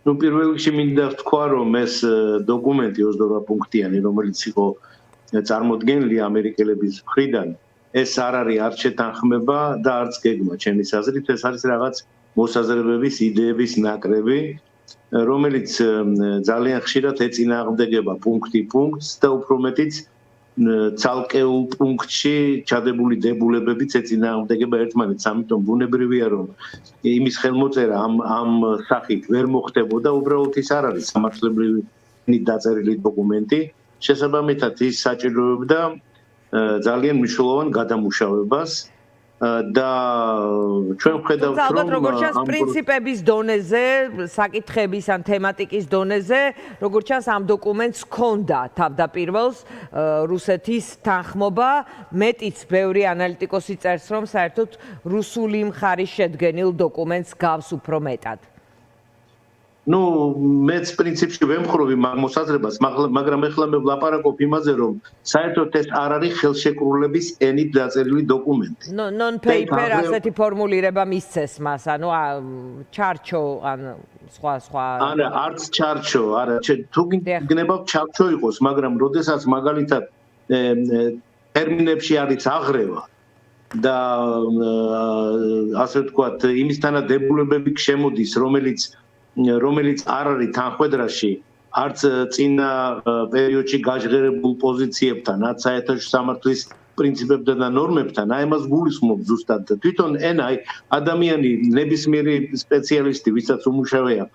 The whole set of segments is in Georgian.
ნუ პირველ რიგში მინდა ვთქვა, რომ ეს დოკუმენტი 28 პუნქტიანი, რომელიც იყო წარმოდგენილი ამერიკელების მხრიდან, ეს არ არის არც შეთანხმება და არც გეგმა, ჩემის აზრით, ეს არის რაღაც მოსაზრებების, იდეების ნაკრები, რომელიც ძალიან ხშირად ეწინააღმდეგება პუნქტი პუნქტს და უფრო მეტიც ცალკეულ პუნქტში ჩადებული დებულებებიც ეწინააღმდეგება ერთმანეთს, ამიტომ ბუნებრივია, რომ იმის ხელმოწერა ამ სახით ვერ მოხდებოდა, უბრალოდ ის არ არის სამართლებრივი დაწერილი დოკუმენტი, შესაბამისად ის საჭიროებდა ძალიან მნიშვნელოვან გადამუშავებას და ჩვენ ვხედავთ, რომ როგორც ჩანს პრინციპების დონეზე, საკითხების ან თემატიკის დონეზე, როგორც ჩანს ამ დოკუმენტს ჰქონდა თავდაპირველს რუსეთის თანხმობა, მეტიც ბევრი ანალიტიკოსი წერს, რომ საერთოდ რუსული მხარის შედგენილ დოკუმენტს გავს უფრო მეტად. ნუ მეც პრინციპში ვემხრობი მაგ მოსაზრებას, მაგრამ ეხლა მე ვლაპარაკობ იმაზე, რომ საერთოდ ეს არ არის ხელშეკრულების ენით დაწერილი დოკუმენტი. Non-paper ასეთი ფორმულირება მისცეს მას, ანუ ჩარჩო ან სხვა არა, არც ჩარჩო, არა, თუ გინებავთ ჩარჩო იყოს, მაგრამ როდესაც მაგალითად ტერმინებში არის აღრევა და ასე ვთქვათ, იმისთანა დებულებები შემოდის, რომელიც არ არის თანხმედრაში, არც წინა პერიოდში გაჟღერებულ პოზიციებთან, არც საერთაშორისო სამართლის პრინციპებთან და ნორმებთან, აი ამას გულისხმობ ზუსტად. თვითონ ენა, ადამიანი, ნებისმიერი სპეციალისტი, ვისაც უმუშავეა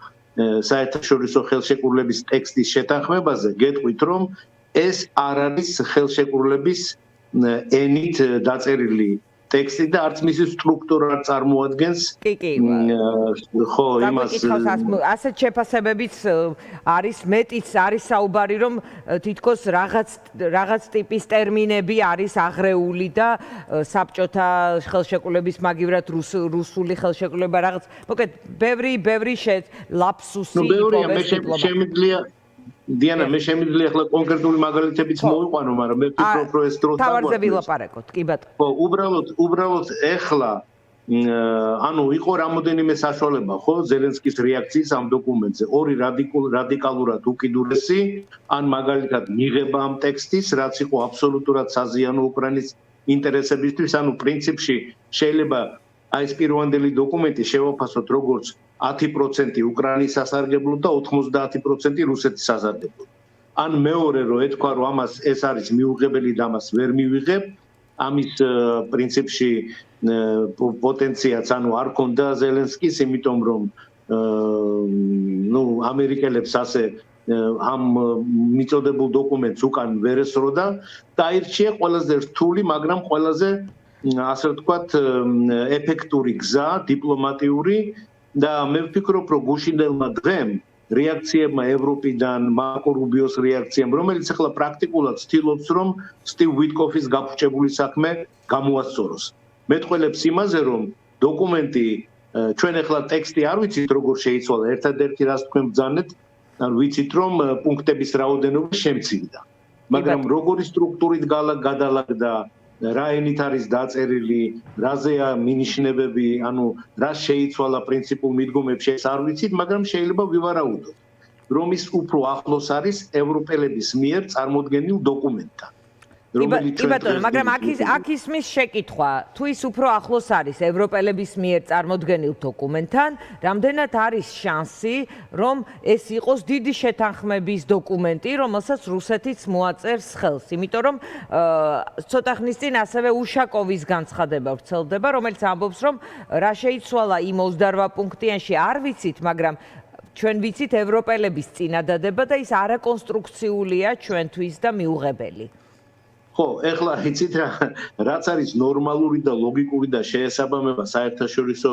საერთაშორისო ხელშეკრულების ტექსტის შეთანხმებაზე, გეტყვით, რომ ეს არ არის ხელშეკრულების ენით დაწერილი ტექსტი და არც მისი სტრუქტურა წარმოადგენს. ხო, იმას ასეთ შეფასებებიც არის, მეტიც არის საუბარი, რომ თითქოს რაღაც ტიპის ტერმინები არის აღრეული და საბჭოთა ხელშეკრულების მაგივრად რუსული ხელშეკრულება რაღაც, მოკლედ, ბევრი ლაფსუსი იპოვეს. დიანა, მე შემიძლია ახლა კონკრეტული მაგალითებიც მოვიყვანო, მაგრამ მე ვფიქრობ, რომ ეს დრო თავარზე ვილაპარაკოთ, კი ბატონო. ხო, უბრალოდ ახლა ანუ იყო რამოდენიმე საშუალება, ხო, ზელენსკის რეაქციის ამ დოკუმენტზე. ორი რადიკალურად უკიდურესი, ან მაგალითად მიღება ამ ტექსტის, რაც იყო აბსოლუტურად საზიანო უკრაინის ინტერესებისთვის, ანუ პრინციპში შეიძლება აი ეს პირვანდელი დოკუმენტი შევაფასოთ როგორც 10% უკრაინის სასარგებლოდ და 90% რუსეთის სასარგებლოდ. ან მეორე რომ ეთქვა, რომ ამას ეს არის მიუღებელი და ამას ვერ მივიღებ, ამის პრინციპში პოტენციაც ანუ არ ქონდა ზელენსკის, იმიტომ რომ ამერიკელებს ასე ამ მიწოდებულ დოკუმენტს უკან ვერ ესროდა და აირჩია ყველაზე რთული, მაგრამ ყველაზე ასე ვთქვათ, ეფექტური გზა, დიპლომატიური და მე ვფიქრობ, რომ გუშინდელმა დღემ რეაქციებმა ევროპიდან, მარკო რუბიოს რეაქციამ, რომელიც ახლა პრაქტიკულად ცდილობს, რომ სტივ ვიტკოფის გაფუჭებული საქმე გამოასწოროს. მეტყველებს იმაზე, რომ დოკუმენტი ჩვენ ახლა ტექსტი არ ვიცით, როგორ შეიცვალა, ერთადერთი რას თქვენ ბრძანეთ, ან ვიცით, რომ პუნქტების რაოდენობა შემცირდა. მაგრამ როგორი სტრუქტურით გადალაგდა, რა ენით არის დაწერილი, რაზეა მინიშნებები, ანუ რა შეიცვალა პრინციპულ მიდგომებში, ეს არ ვიცით, მაგრამ შეიძლება ვივარაუდოთ, რომ ის უფრო ახლოს არის ევროპელების მიერ წარმოდგენილ დოკუმენტთან. კი ბატონო, მაგრამ აქ ისმის შეკითხვა, თუ ის უფრო ახლოს არის ევროპელების მიერ წარმოდგენილ დოკუმენტთან, რამდენად არის შანსი, რომ ეს იყოს დიდი შეთანხმების დოკუმენტი, რომელსაც რუსეთიც მოაწერს ხელს, იმიტომ რომ ცოტა ხნის წინ ასევე უშაკოვის განცხადება ვრცელდება, რომელიც ამბობს, რომ რა შეიცვალა იმ 28 პუნქტიანში არ ვიცით, მაგრამ ჩვენ ვიცით ევროპელების წინადადება და ის არაკონსტრუქციულია ჩვენთვის და მიუღებელი. ხო, ეხლა იცით რაც არის ნორმალური და ლოგიკური და შეესაბამება საერთაშორისო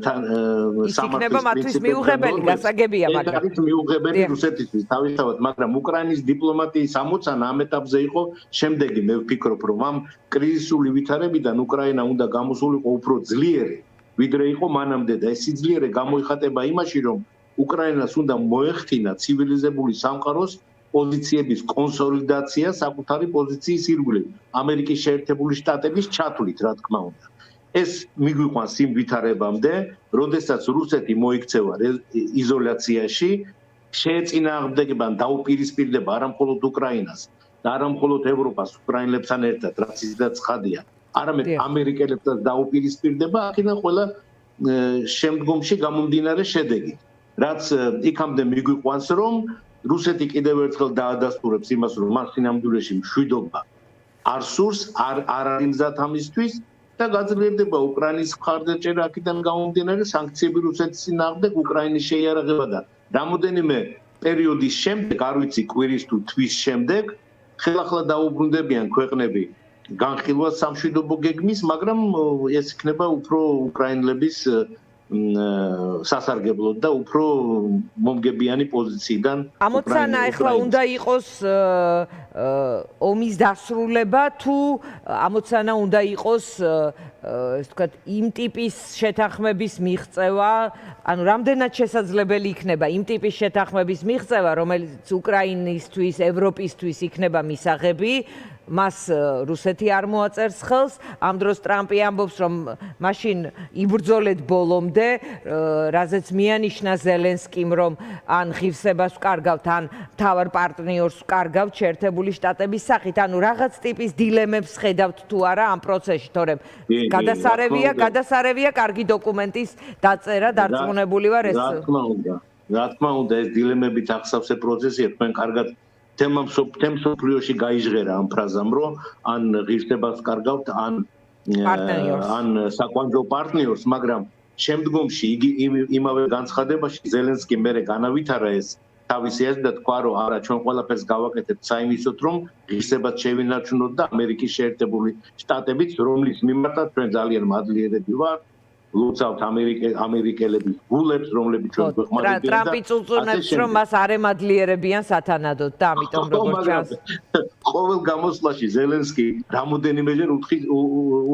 სამართლის პრინციპებს მიუღებელი გასაგებია, მაგრამ ეს მიუღებელი რუსეთისთვის თავისთავად, მაგრამ უკრაინის დიპლომატიის ამოცანა ამ ეტაპზე იყო შემდეგი, მე ვფიქრობ, რომ ამ კრიზისული ვითარებიდან უკრაინა უნდა გამოსულიყო უფრო ძლიერი, ვიდრე იყო მანამდე და ეს სიძლიერე გამოიხატება იმაში, რომ უკრაინას უნდა მოეხთინა ცივილიზებული სამყაროს პოზიციების კონსოლიდაცია საკუთარი პოზიციის ირგვლივ, ამერიკის შეერთებული შტატების ჩათვლით, რა თქმა უნდა. ეს მიგვიყვანს იმ ვითარებამდე, როდესაც რუსეთი მოიქცევა იზოლაციაში, შეეწინააღმდეგება და დაუპირისპირდება არა მხოლოდ უკრაინას და არა მხოლოდ ევროპას უკრაინელებთან ერთად, რაც ისედაც ცხადია, არამედ ამერიკელებსაც დაუპირისპირდება, აქედან ყველა შემდგომში გამომდინარე შედეგი, რაც იქამდე მიგვიყვანს, რომ რუსეთი კიდევ ერთხელ დაადასტურებს იმას, რომ მას სინამდვილეში მშვიდობა არ სურს, არ არის მზად ამისთვის და გაძლიერდება უკრაინის მხარდაჭერა აქედან გამომდინარე სანქციები რუსეთის წინააღმდეგ, უკრაინის შეიარაღება და რამოდენიმე პერიოდის შემდეგ, არ ვიცი კვირის თუ თვის შემდეგ, ხელახლა დაუბრუნდებიან ქვეყნები განხილვას სამშვიდობო გეგმის, მაგრამ ეს იქნება უფრო უკრაინელების სასარგებლოდ და უფრო მომგებიანი პოზიციიდან. ამოცანა ახლა უნდა იყოს ომის დასრულება თუ ამოცანა უნდა იყოს ესე ვთქვათ იმ ტიპის შეთანხმების მიღწევა, ანუ რამდენად შესაძლებელი იქნება იმ ტიპის შეთანხმების მიღწევა, რომელიც უკრაინისთვის, ევროპისთვის იქნება მისაღები, მას რუსეთი არ მოაწერს ხელს, ამ დროს ტრამპი ამბობს, რომ მაშინ იბრძოლეთ ბოლომდე, რაზეც მიანიშნა ზელენსკიმ, რომ ან ღირსებას ვკარგავთ, ან მთავარ პარტნიორს ვკარგავთ შეერთებული შტატების სახით, ანუ რაღაც ტიპის დილემებს ხედავთ თუ არა ამ პროცესში, თორემ გადასარევია კარგი დოკუმენტის დაწერა, დარწმუნებული ვარ ეს. რა თქმა უნდა, ეს დილემებით ახსავს პროცესია, თქვენ კარგად თემსოფლიოში გაიჟღერა ამ ფრაზამ, რომ ან ღირსებას კარგავთ, ან საკვანძო პარტნიორს, მაგრამ შემდგომში იგი იმავე განცხადებაში ზელენსკი მერე განავითარა ეს თავისი აზრით და თქვა, რომ არა, ჩვენ ყველაფერს გავაკეთებთ საიმისოდ, რომ ღირსებას შევინარჩუნოთ და ამერიკის შეერთებული შტატებით, რომლის მიმართაც ჩვენ ძალიან მადლიერები ვართ, ლოცავთ ამერიკელების გულებს, რომლებიც ჩვენ გვეხმარებიან და ტრამპი წუწუნებს, რომ მას არ ემადლიერებიან სათანადოდ და ამიტომ როგორც ჩანს. ყოველ გამოსვლაში ზელენსკი რამოდენიმეჯერ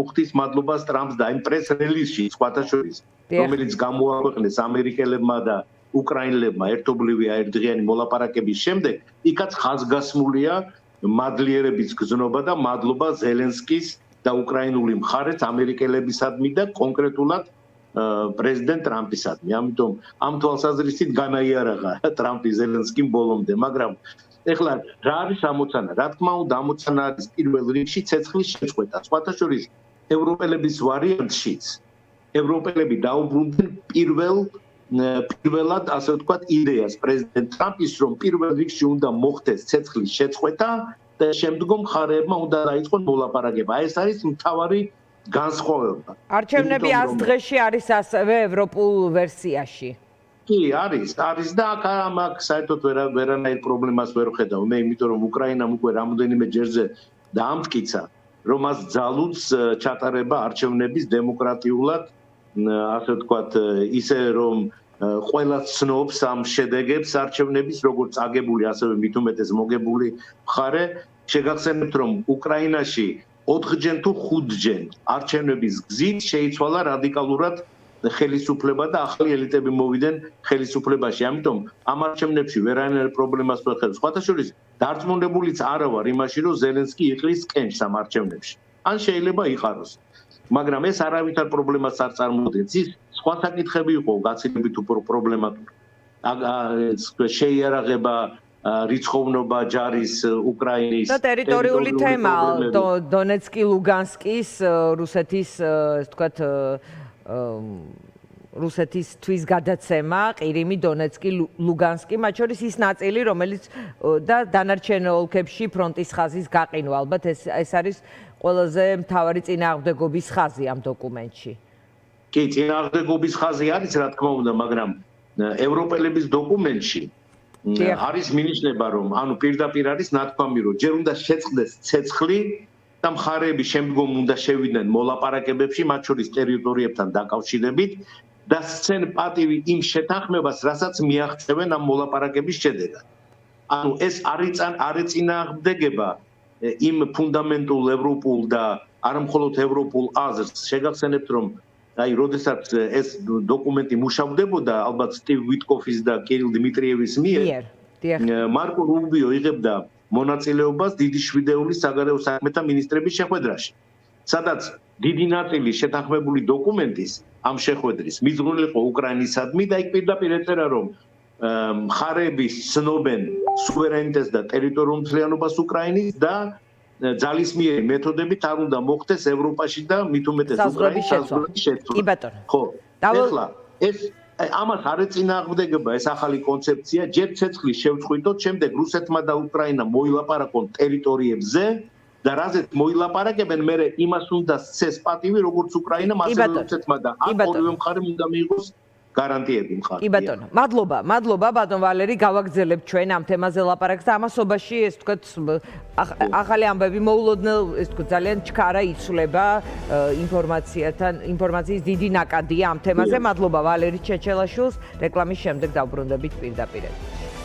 უხდის მადლობას ტრამპს და იმ პრეს რელიზში სხვათა შორის, რომელიც გამოაქვეყნეს ამერიკელებმა და უკრაინელებმა ერთობლივი აერთდღიანი მოლაპარაკების შემდეგ, იქაც ხაზგასმულია მადლიერების გზნობა და მადლობა ზელენსკის და უკრაინული მხარეც ამერიკელებისადმი და კონკრეტულად პრეზიდენტ ტრამპისადმი. ამიტომ ამ თვალსაზრისით განაიარაღა ტრამპი ზელენსკიმ ბოლომდე, მაგრამ ეხლა რა არის ამოცანა? რა თქმა უნდა, ამოცანა არის პირველ რიგში ცეცხლის შეწყვეტა. სხვათა შორის ევროპელების ვარიანტშიც ევროპელები დაუბრუნდნენ პირველად, ასე ვთქვათ, იდეას პრეზიდენტ ტრამპის, რომ პირველ რიგში უნდა მოხდეს ცეცხლის შეწყვეტა და შემდგომ მხარეებმა უნდა დაიწყონ მოლაპარაკება. ეს არის მთავარი განსხვავება. არჩევნები 100 დღეში არის ასევე ევროპულ ვერსიაში. კი, არის და აქ საერთოდ ვერანაირ პრობლემას ვერ ვხედავ. მე იმიტომ რომ უკრაინამ უკვე რამოდენიმე ჯერზე დაამტკიცა, რომ მას ძალუძს ჩატარება არჩევნების დემოკრატიულად, ასე ვთქვათ, ისე რომ ყველა ცნობს ამ შედეგებს არჩევნების, როგორც აგებული, ასევე მით უმეტეს მოგებული მხარე. შეგახსენებთ, რომ უკრაინაში 4-ჯერ თუ 5-ჯერ არჩევნების გზით შეიცვალა რადიკალურად ხელისუფლება და ახალი ელიტები მოვიდნენ ხელისუფლებაში. ამიტომ ამ არჩევნებში ვერანაირ პრობლემას ვერ ხედავ. სხვათა შორის დარწმუნებულიც არა ვარ იმაში, რომ ზელენსკი იყრის კენჭს ამ არჩევნებში. ან შეიძლება იყაროს. მაგრამ ეს არავითარ პრობლემას არ წარმოადგენს. ის სხვა საკითხები იყო გაცილებით უფრო პრობლემატური. შეიარაღება, რიცხოვნობა ჯარის უკრაინის და ტერიტორიული თემა, დონეცკი, ლუგანსკის, რუსეთის, ასე ვთქვათ, რუსეთისთვის გადაცემა, ყირიმი, დონეცკი, ლუგანსკი, მათ შორის ის ნაწილი, რომელიც და დანარჩენ ოლქებში ფრონტის ხაზის გაყინვა, ალბათ ეს არის ყველაზე მთავარი წინააღმდეგობის ხაზი ამ დოკუმენტში. კი, წინააღმდეგობის ხაზი არის, რა თქმა უნდა, მაგრამ ევროპელების დოკუმენტში არის მინიშნება, რომ ანუ პირდაპირ არის ნათქვამი, რომ ჯერ უნდა შეწყდეს ცეცხლი და მხარეები შემდგომ უნდა შევიდნენ მოლაპარაკებებში, მათ შორის ტერიტორიებთან დაკავშირებით და სცენ პატივი იმ შეთანხმებას, რასაც მიაღწევენ ამ მოლაპარაკების შედეგად. ანუ ეს არ ეწინააღმდეგება იმ ფუნდამენტურ ევროპულ და არა მხოლოდ ევროპულ აზრს. შეგახსენებთ, რომ როდესაც ეს დოკუმენტი მუშავდებოდა, ალბათ სტივ ვიტკოფის და კირილ დიმიტრიევის მიერ, მარკო რუბიო იღებდა მონაწილეობას დიდი შვიდეულის საგარეო საქმეთა მინისტრების შეხვედრაში, სადაც დიდი ნაწილი შეთანხმებული დოკუმენტის ამ შეხვედრის მიძღვნილი იყო უკრაინისადმი და იქ პირდაპირ ეწერა რომ მხარეების ცნობენ სუვერენიტეტს და ტერიტორიულ მთლიანობას უკრაინის და ძალისმიერი მეთოდებით არ უნდა მოხდეს ევროპაში და მით უმეტეს უკრაინის საზღვრების შეცვლა. კი ბატონო. ხო. ეხლა ეს ამას არ ეწინააღმდეგება ეს ახალი კონცეფცია, ჯერ ცეცხლის შევწყვიტოთ, შემდეგ რუსეთმა და უკრაინამ მოილაპარაკონ ტერიტორიებზე და რაზეც მოილაპარაკებენ, მერე იმას უნდა სცეს პატივი, როგორც უკრაინამ, ასევე რუსეთმა და ამ ორივე მხარემ უნდა მიიღოს გარანტიები მხარს. კი ბატონო, მადლობა ბატონ ვალერი, გავაგრძელებთ ჩვენ ამ თემაზე ლაპარაკს და ამასობაში ეს თქვა ახალი ამბები მოულოდნელ ეს თქვა ძალიან ჩქარა იცვლება ინფორმაციის დიდი ნაკადია ამ თემაზე. მადლობა ვალერი ჩეჩელაშვილს, რეკლამის შემდეგ დავბრუნდებით პირდაპირ.